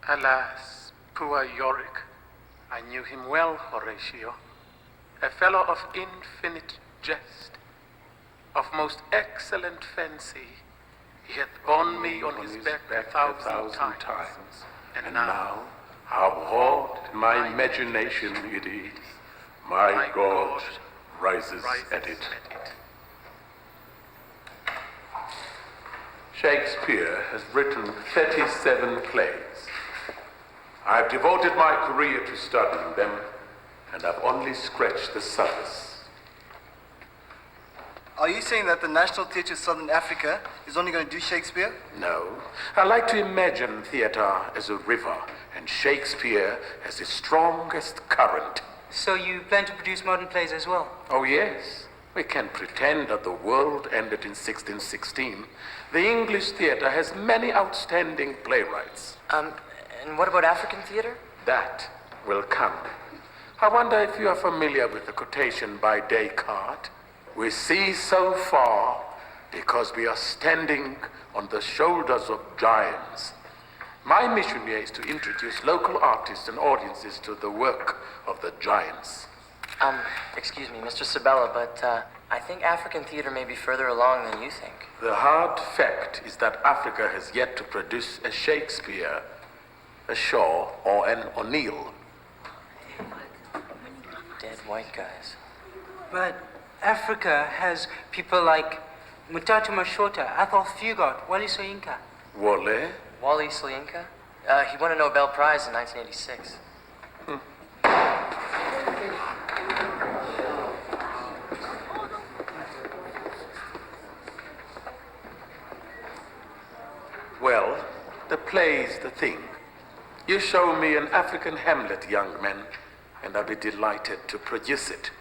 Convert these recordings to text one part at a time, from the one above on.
Alas, poor Yorick. I knew him well, Horatio. A fellow of infinite jest, of most excellent fancy. He hath borne me on his back a thousand times. And now, how hot my imagination it is. My God rises at it. Shakespeare has written 37 plays. I've devoted my career to studying them, and I've only scratched the surface. Are you saying that the National Theatre of Southern Africa is only going to do Shakespeare? No. I like to imagine theatre as a river, and Shakespeare as its strongest current. So you plan to produce modern plays as well? Oh, yes. We can pretend that the world ended in 1616. The English theatre has many outstanding playwrights. And what about African theatre? That will come. I wonder if you are familiar with the quotation by Descartes. We see so far because we are standing on the shoulders of giants. My mission here is to introduce local artists and audiences to the work of the giants. Excuse me, Mr. Sabella, but I think African theatre may be further along than you think. The hard fact is that Africa has yet to produce a Shakespeare, a Shaw, or an O'Neill. Dead white guys. But Africa has people like Mutatu Mashota, Athol Fugard, Wally Soyinka. Wale? Wally Soyinka? He won a Nobel Prize in 1986. Well, the play's the thing. You show me an African Hamlet, young man, and I'll be delighted to produce it.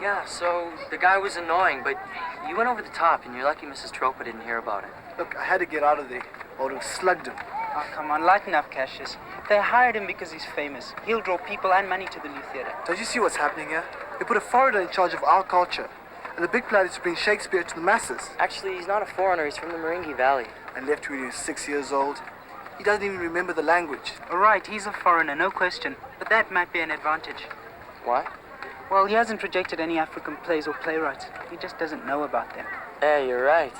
Yeah, so the guy was annoying, but you went over the top, and you're lucky Mrs. Tropa didn't hear about it. Look, I had to get out of there, or I would have slugged him. Oh, come on, lighten up, Cassius. They hired him because he's famous. He'll draw people and money to the new theatre. Don't you see what's happening here? They put a foreigner in charge of our culture, and the big plan is to bring Shakespeare to the masses. Actually, he's not a foreigner. He's from the Meringi Valley. And left when he was 6 years old. He doesn't even remember the language. All right, he's a foreigner, no question. But that might be an advantage. Why? Well, he hasn't projected any African plays or playwrights. He just doesn't know about them. Yeah, you're right.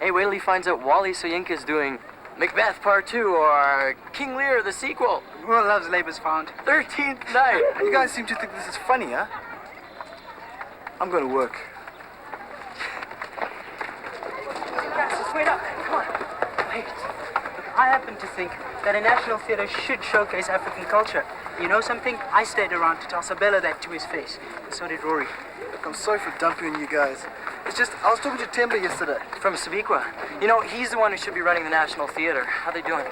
Hey, wait till he finds out Wally Soyinka's doing Macbeth Part 2 or King Lear, the sequel. Well, love's labor's found. 13th Night. You guys seem to think this is funny, huh? I'm going to work. Cassius, wait up. Come on. Wait. Look, I happen to think that a national theatre should showcase African culture. You know something? I stayed around to tell Sabella that to his face. And so did Rory. Look, I'm sorry for dumping on you guys. It's just, I was talking to Temba yesterday. From Sabiqua. You know, he's the one who should be running the National Theatre. How they doing?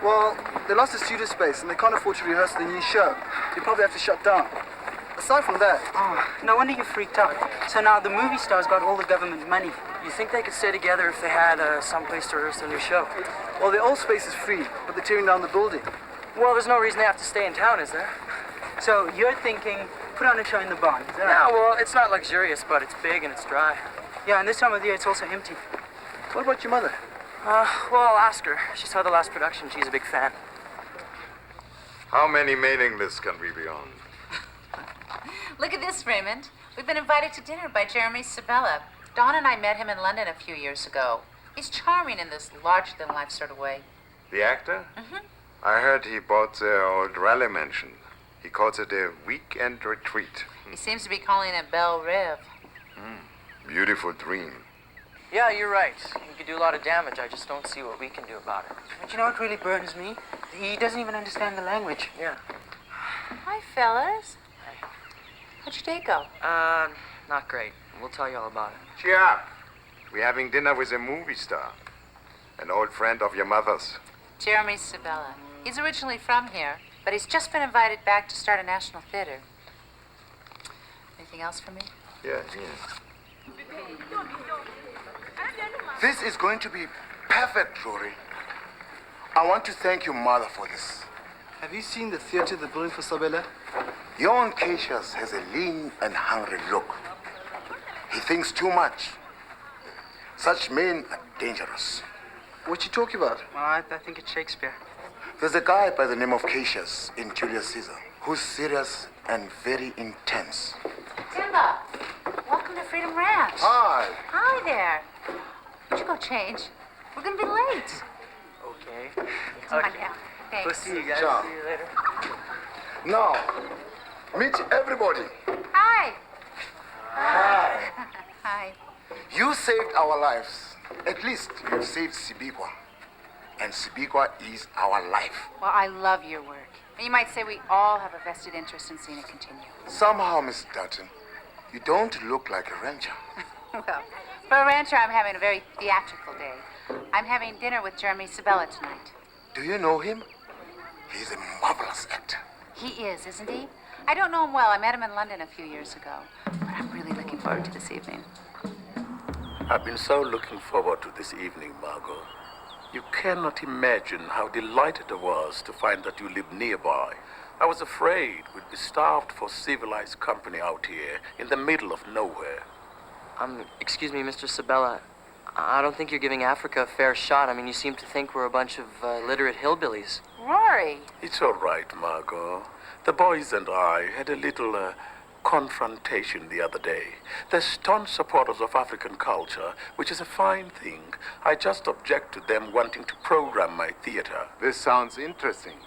Well, they lost the studio space and they can't afford to rehearse the new show. They probably have to shut down. Aside from that... Oh, no wonder you freaked out. So now the movie stars got all the government money. You think they could stay together if they had some place to rehearse their new show? Well, their old space is free, but they're tearing down the building. Well, there's no reason they have to stay in town, is there? So you're thinking, put on a show in the barn, is that Yeah, right? well, it's not luxurious, but it's big and it's dry. Yeah, and this time of the year it's also empty. What about your mother? Well, I'll ask her. She saw the last production. She's a big fan. How many mailing lists can we be on? Look at this, Raymond. We've been invited to dinner by Jeremy Sabella. Dawn and I met him in London a few years ago. He's charming in this larger-than-life sort of way. The actor? Mm-hmm. I heard he bought the old rally mansion. He calls it a weekend retreat. He seems to be calling it Belle Rive. Beautiful dream. Yeah, you're right. We could do a lot of damage. I just don't see what we can do about it. But you know what really burns me? He doesn't even understand the language. Yeah. Hi, fellas. How'd your day go? Not great. We'll tell you all about it. Cheer up. We're having dinner with a movie star. An old friend of your mother's. Jeremy Sabella. He's originally from here, but he's just been invited back to start a national theater. Anything else for me? Yeah. This is going to be perfect, Rory. I want to thank your mother for this. Have you seen the theater they're building for Sabella? Young Cassius has a lean and hungry look. He thinks too much. Such men are dangerous. What you talking about? Well, I think it's Shakespeare. There's a guy by the name of Cassius in Julius Caesar who's serious and very intense. Timba, welcome to Freedom Ranch. Hi. Hi there. Would you go change? We're gonna be late. Okay. Come on now. We'll Thanks. see you guys. Ciao. See you later. Now, meet everybody. Hi. Hi. You saved our lives. At least you saved Sibikwa. And Sibikwa is our life. Well, I love your work. And you might say we all have a vested interest in seeing it continue. Somehow, Miss Dutton, you don't look like a rancher. Well, for a rancher, I'm having a very theatrical day. I'm having dinner with Jeremy Sabella tonight. Do you know him? He's a marvelous actor. He is, isn't he? I don't know him well. I met him in London a few years ago. But I'm really looking forward to this evening. I've been so looking forward to this evening, Margot. You cannot imagine how delighted I was to find that you live nearby. I was afraid we'd be starved for civilized company out here in the middle of nowhere. Excuse me, Mr. Sabella. I don't think you're giving Africa a fair shot. I mean, you seem to think we're a bunch of literate hillbillies. Rory. It's all right, Margot. The boys and I had a little confrontation the other day. They're staunch supporters of African culture, which is a fine thing. I just object to them wanting to program my theater. This sounds interesting.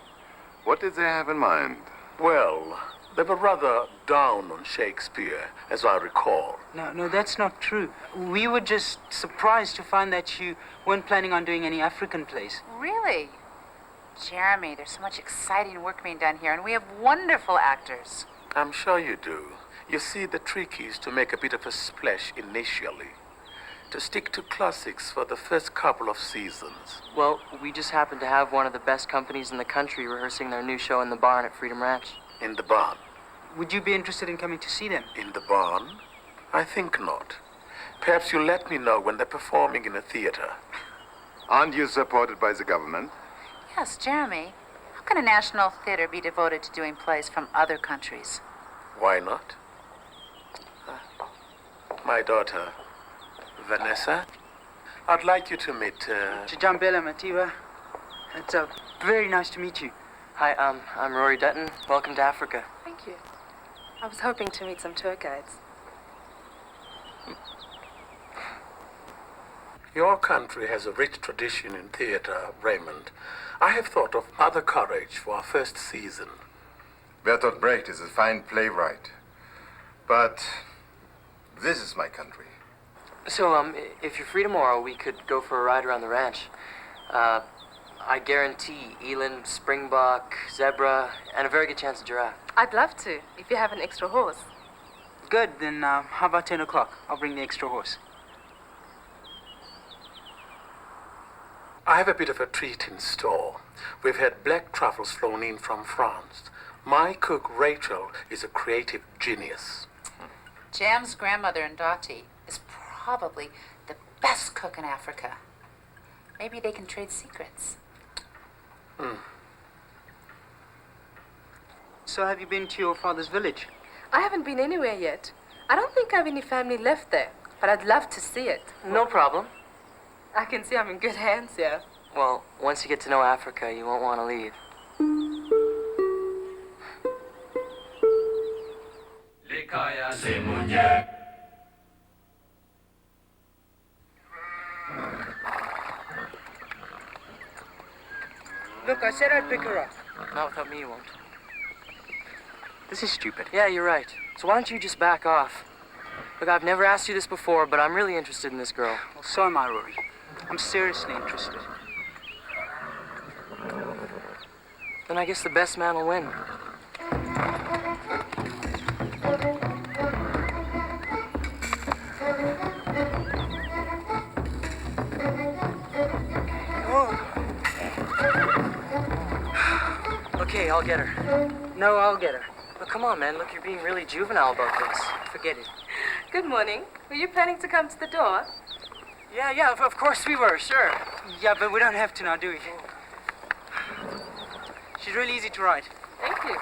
What did they have in mind? Well, they were rather down on Shakespeare, as I recall. No, that's not true. We were just surprised to find that you weren't planning on doing any African plays. Really? Jeremy, there's so much exciting work being done here, and we have wonderful actors. I'm sure you do. You see, the trick is to make a bit of a splash initially. To stick to classics for the first couple of seasons. Well, we just happen to have one of the best companies in the country rehearsing their new show in the barn at Freedom Ranch. In the barn. Would you be interested in coming to see them? In the barn? I think not. Perhaps you'll let me know when they're performing in a theater. Aren't you supported by the government? Yes, Jeremy. How can a national theater be devoted to doing plays from other countries? Why not? My daughter, Vanessa. I'd like you to meet, Chijambela Mativa. It's very nice to meet you. Hi, I'm Rory Dutton. Welcome to Africa. Thank you. I was hoping to meet some tour guides. Your country has a rich tradition in theater, Raymond. I have thought of Other Courage for our first season. Bertolt Brecht is a fine playwright. But this is my country. So, if you're free tomorrow, we could go for a ride around the ranch. I guarantee eland, springbok, zebra, and a very good chance of giraffe. I'd love to, if you have an extra horse. Good, then how about 10 o'clock? I'll bring the extra horse. I have a bit of a treat in store. We've had black truffles flown in from France. My cook, Rachel, is a creative genius. Jam's grandmother in Dottie is probably the best cook in Africa. Maybe they can trade secrets. So have you been to your father's village? I haven't been anywhere yet. I don't think I have any family left there, but I'd love to see it. No problem. I can see I'm in good hands here. Well, once you get to know Africa, you won't want to leave. Look, I said I'd pick her up. Not without me, you won't. This is stupid. Yeah, you're right. So why don't you just back off? Look, I've never asked you this before, but I'm really interested in this girl. Well, so am I, Rory. I'm seriously interested. Then I guess the best man will win. Okay, I'll get her. No, I'll get her. But come on, man. Look, you're being really juvenile about this. Forget it. Good morning. Were you planning to come to the door? Yeah, of course we were, sure. Yeah, but we don't have to now, do we? She's really easy to ride. Thank you.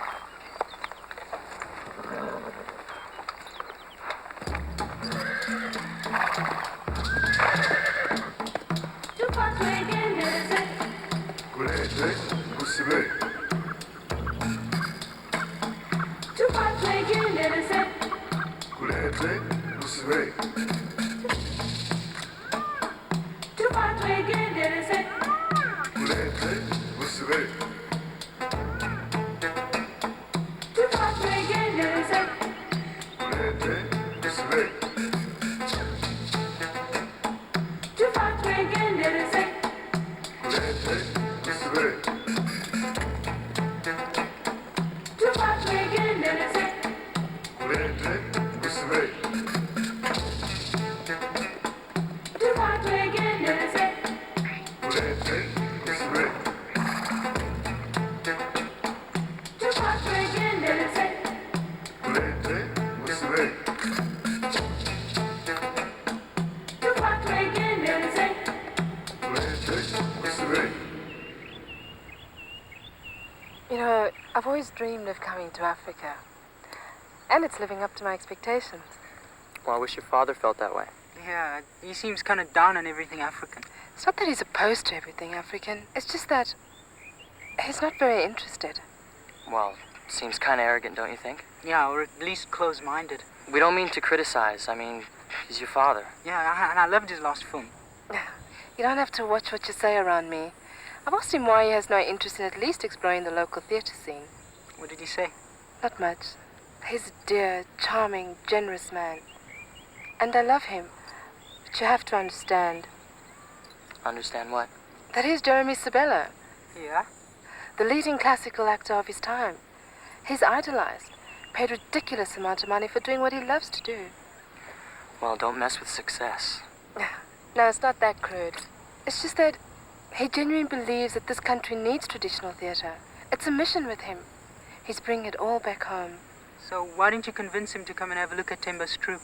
You know, I've always dreamed of coming to Africa. And it's living up to my expectations. Well, I wish your father felt that way. Yeah, he seems kind of down on everything African. It's not that he's opposed to everything African. It's just that he's not very interested. Well, seems kind of arrogant, don't you think? Yeah, or at least close-minded. We don't mean to criticize. I mean, he's your father. Yeah, and I loved his last film. You don't have to watch what you say around me. I've asked him why he has no interest in at least exploring the local theatre scene. What did he say? Not much. He's a dear, charming, generous man. And I love him. But you have to understand. Understand what? That he's Jeremy Sabella, Yeah? the leading classical actor of his time. He's idolized, paid ridiculous amount of money for doing what he loves to do. Well, don't mess with success. No, it's not that crude. It's just that he genuinely believes that this country needs traditional theatre. It's a mission with him. He's bringing it all back home. So why didn't you convince him to come and have a look at Temba's troupe?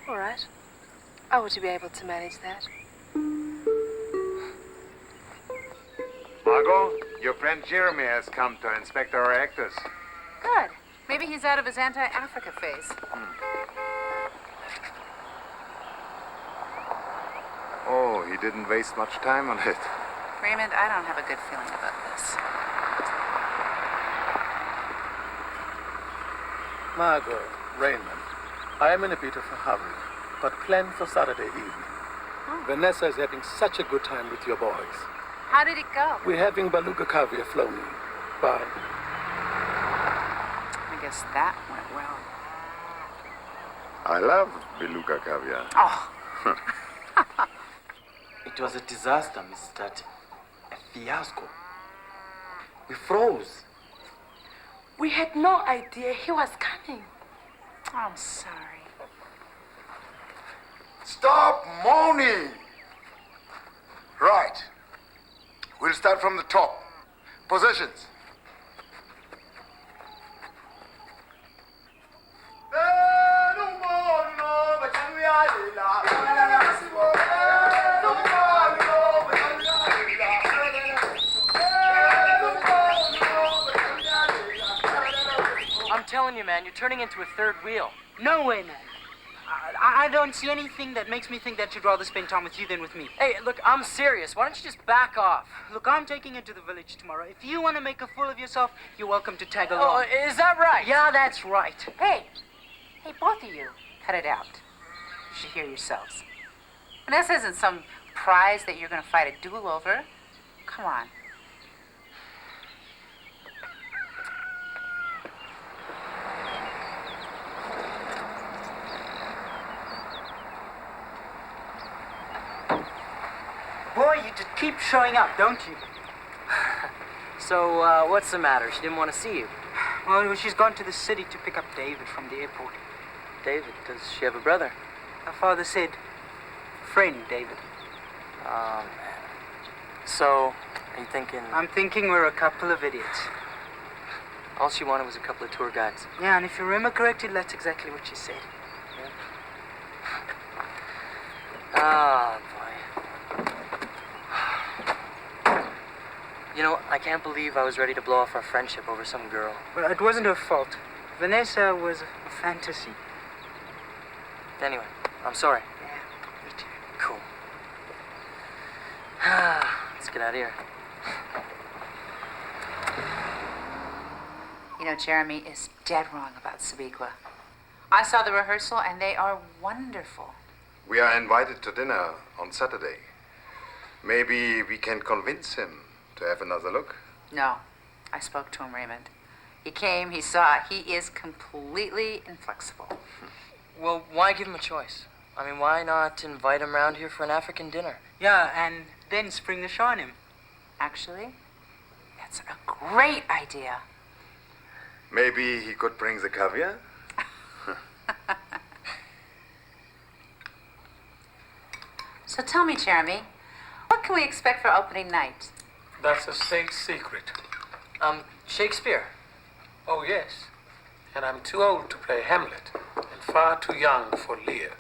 All right. I ought to be able to manage that. Margot, your friend Jeremy has come to inspect our actors. Good. Maybe he's out of his anti-Africa phase. Oh, he didn't waste much time on it. Raymond, I don't have a good feeling about this. Margot, Raymond, I am in a bit of a hurry, but plan for Saturday evening. Vanessa is having such a good time with your boys. How did it go? We're having beluga caviar flown in. Bye. I guess that went well. I love beluga caviar. Oh, It was a disaster, Mrs. Tati. A fiasco. We froze. We had no idea he was coming. I'm sorry. Stop moaning! Right. We'll start from the top. Positions. I'm telling you, man, you're turning into a third wheel. No way, man. I don't see anything that makes me think that she'd rather spend time with you than with me. Hey, look, I'm serious. Why don't you just back off? Look, I'm taking her to the village tomorrow. If you want to make a fool of yourself, you're welcome to tag Oh, along. is that right? Yeah, that's right. Hey, both of you, cut it out. You should hear yourselves. Vanessa isn't some prize that you're going to fight a duel over. Come on. keep showing up, don't you? So, what's the matter? She didn't want to see you. Well, she's gone to the city to pick up David from the airport. David, does she have a brother? Her father said, friend David. Oh, man. So, are you thinking... I'm thinking we're a couple of idiots. All she wanted was a couple of tour guides. Yeah, and if you remember correctly, that's exactly what she said. Ah, boy. You know, I can't believe I was ready to blow off our friendship over some girl. Well, it wasn't her fault. Vanessa was a fantasy. Anyway, I'm sorry. Yeah, me too. Cool. Let's get out of here. You know, Jeremy is dead wrong about Sabiqua. I saw the rehearsal, and they are wonderful. We are invited to dinner on Saturday. Maybe we can convince him to have another look. No, I spoke to him, Raymond. He came, he saw, he is completely inflexible. Well, why give him a choice? I mean, why not invite him round here for an African dinner? Yeah, and then spring the show on him. Actually, that's a great idea. Maybe he could bring the caviar? So tell me, Jeremy, what can we expect for opening night? That's a state secret. Shakespeare. Oh, yes. And I'm too old to play Hamlet and far too young for Lear.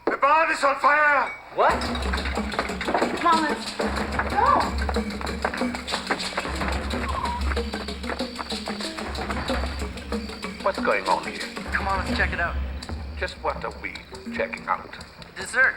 The barn is on fire! What? Come on, let's go. What's going on here? Come on, let's check it out. Just what are we checking out? Dessert.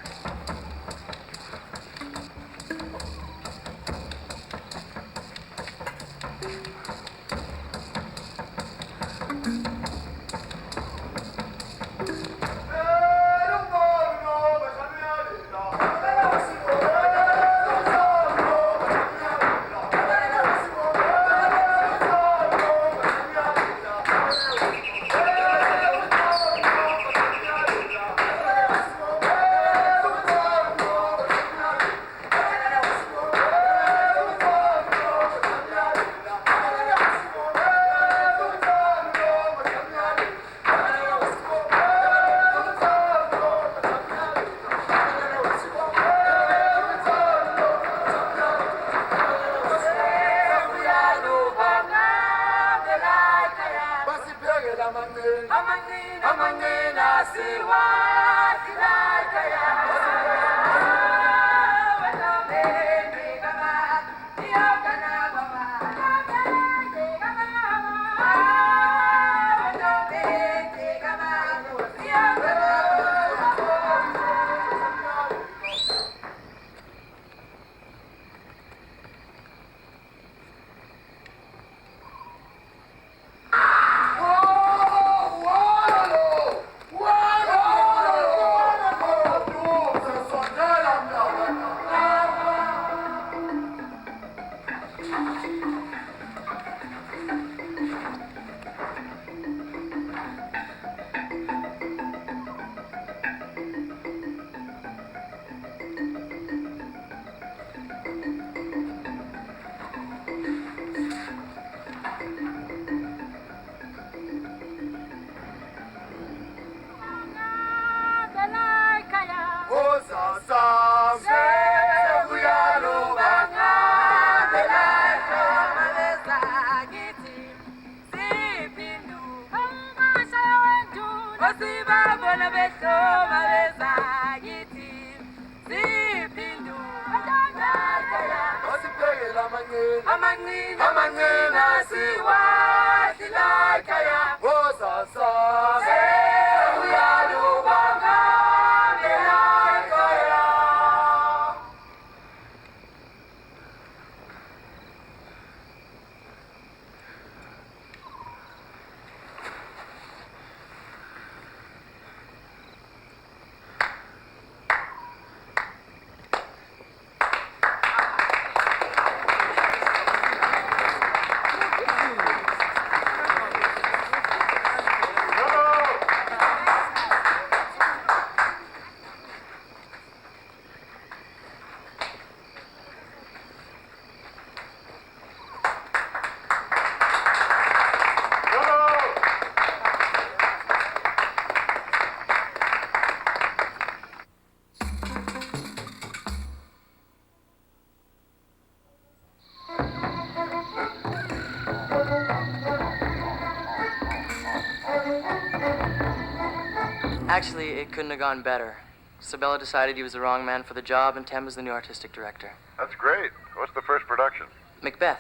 Actually, it couldn't have gone better. Sabella decided he was the wrong man for the job, and Temba's the new artistic director. That's great. What's the first production? Macbeth.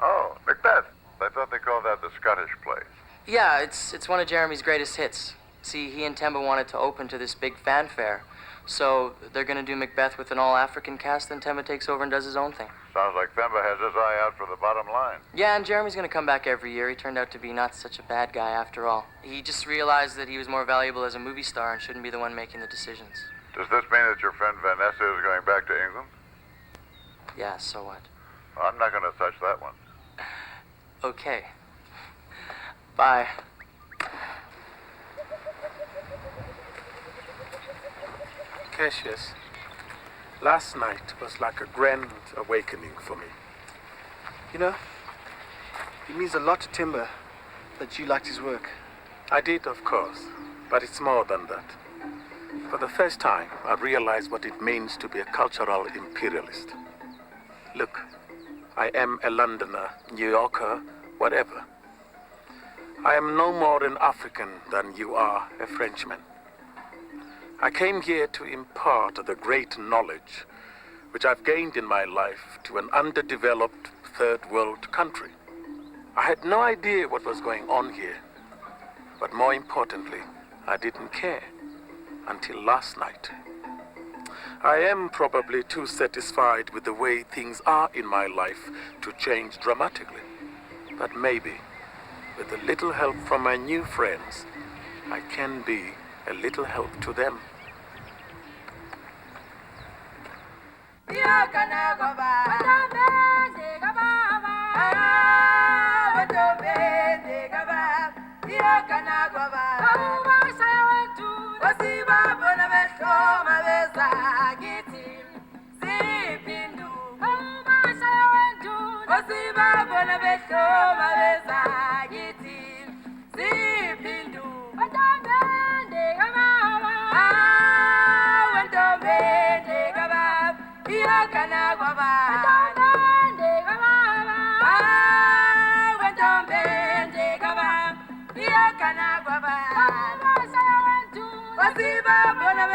Oh, Macbeth. I thought they called that the Scottish play. Yeah, it's one of Jeremy's greatest hits. See, he and Temba wanted to open to this big fanfare. So they're gonna do Macbeth with an all-African cast, and Temba takes over and does his own thing. Sounds like Themba has his eye out for the bottom line. Yeah, and Jeremy's gonna come back every year. He turned out to be not such a bad guy after all. He just realized that he was more valuable as a movie star and shouldn't be the one making the decisions. Does this mean that your friend Vanessa is going back to England? Yeah, so what? I'm not going to touch that one. Okay. Bye. Cassius, last night was like a grand awakening for me. You know, it means a lot to Timber that you liked his work. I did, of course, but it's more than that. For the first time, I realized what it means to be a cultural imperialist. Look, I am a Londoner, New Yorker, whatever. I am no more an African than you are a Frenchman. I came here to impart the great knowledge which I've gained in my life to an underdeveloped third world country. I had no idea what was going on here, but more importantly, I didn't care until last night. I am probably too satisfied with the way things are in my life to change dramatically, but maybe with a little help from my new friends, I can be a little help to them. Wasiba bona